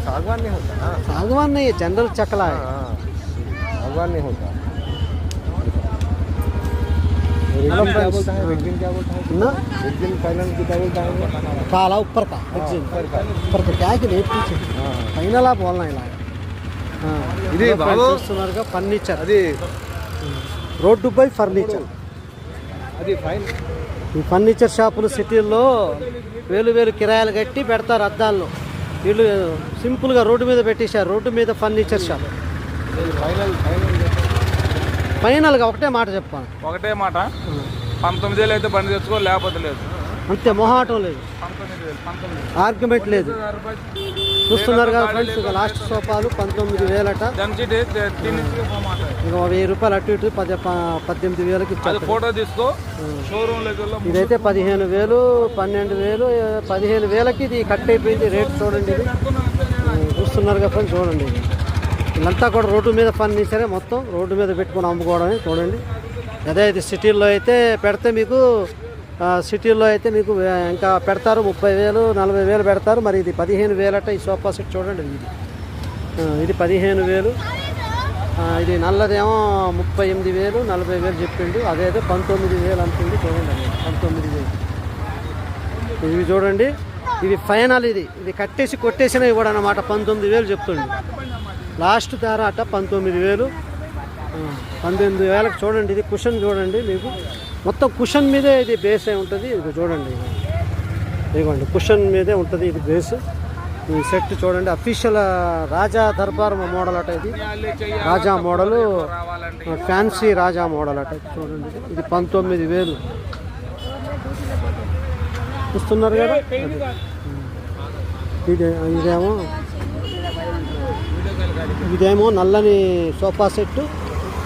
सागवान नहीं होता ना? सागवान नहीं है, जनरल चकला है। सागवान नहीं होता। क्या बोलता है वेक्जिन? क्या बोलता है ना वेक्जिन फाइनल की क्या बोलता है? काला ऊपर का ऊपर का क्या है कि नहीं पीछे फाइनल आप बोलना ఇలా ఇది బాబు చూస్తున్నారుగా ఫర్నిచర్, అది రోడ్డు పై ఫర్నిచర్. అది ఫైన్. ఈ ఫర్నిచర్ షాపులు సిటీల్లో వేలు వేలు కిరాయిలు కట్టి పెడతారు అద్దాల్లో. వీళ్ళు సింపుల్గా రోడ్డు మీద పెట్టేశారు. రోడ్డు మీద ఫర్నిచర్ షాప్. ఫైనల్గా ఒకటే మాట చెప్పాను, ఒకటే మాట. 19,000 అయితే బండి తెచ్చుకో, లేకపోతే లేదు. అంతే, మొహాటం లేదు, 19,000 ఆర్గ్యుమెంట్ లేదు. చూస్తున్నారు కదా ఫ్రెండ్స్, ఇక లాస్ట్ సోఫాలు 19,000 ఇక 1,000 రూపాయలు అటు ఇటు 18,000కి ఇచ్చారు. ఫోటో తీసుకో. షోరూమ్ ఇదైతే 15,000, 12,000, 15,000కి ఇది కట్ అయిపోయింది రేట్. చూడండి, ఇది చూస్తున్నారు కదా ఫ్రెండ్స్, చూడండి. వీళ్ళంతా కూడా రోడ్డు మీద ఫర్నిచరే, మొత్తం రోడ్డు మీద పెట్టుకొని అమ్ముకోవడమే. చూడండి, అదే ఇది సిటీల్లో అయితే పెడితే మీకు, సిటీల్లో అయితే మీకు ఇంకా పెడతారు 30,000, 40,000 పెడతారు. మరి ఇది 15,000 ఈ సోఫా సెట్. చూడండి, ఇది 15,000. ఇది నల్లదేమో 38,000, 40,000 చెప్పిండు. అదేదో 19,000 అంటుంది. చూడండి, 19,000. ఇవి చూడండి, ఇది ఫైనల్. ఇది కట్టేసి కొట్టేసినా ఇవ్వడం అన్నమాట. 19,000 చెప్తుండు. లాస్ట్ ధర అట 19,000. 18,000కి చూడండి. ఇది కుషన్ చూడండి, మీకు మొత్తం కుషన్ మీదే ఇది బేస్ అయి ఉంటుంది. ఇది చూడండి, ఇదిగోండి కుషన్ మీదే ఉంటుంది ఇది బేస్. ఈ సెట్ చూడండి, అఫీషియల్ రాజా దర్బార్ మోడల్ అట. ఇది రాజా మోడలు, ఫ్యాన్సీ రాజా మోడల్ అట. చూడండి, ఇది 19,000 చూస్తున్నారు కదా. ఇదేమో నల్లని సోఫా సెట్.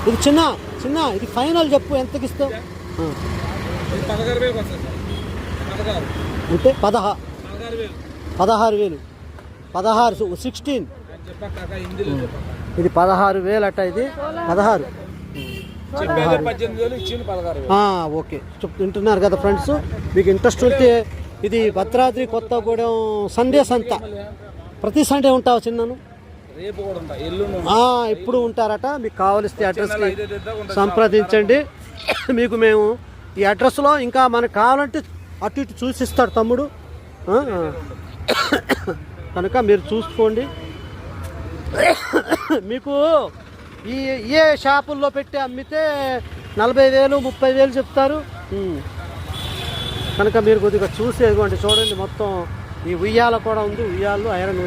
ఇది చిన్న చిన్న, ఇది ఫైనల్ చెప్పు, ఎంతకి ఇస్తావు? అంటే 16,000, 16 ఇది 16,000 అట. ఇది 16. ఓకే, వింటున్నారు కదా ఫ్రెండ్స్. మీకు ఇంట్రెస్ట్ ఉంటే ఇది భద్రాద్రి కొత్తగూడెం సండే సంత. ప్రతి సండే ఉంటావు చిన్నను? ఇప్పుడు ఉంటారట. మీకు కావలిస్తే అడ్రస్కి సంప్రదించండి. మీకు మేము ఈ అడ్రస్లో ఇంకా మనకు కావాలంటే అటు ఇటు చూసిస్తాడు తమ్ముడు. కనుక మీరు చూసుకోండి. మీకు ఏ షాపుల్లో పెట్టి అమ్మితే 40,000, 30,000 చెప్తారు. కనుక మీరు కొద్దిగా చూసి ఇదిగోండి, చూడండి మొత్తం. ఈ ఉయ్యాల కూడా ఉంది, ఉయ్యాలు ఐరన్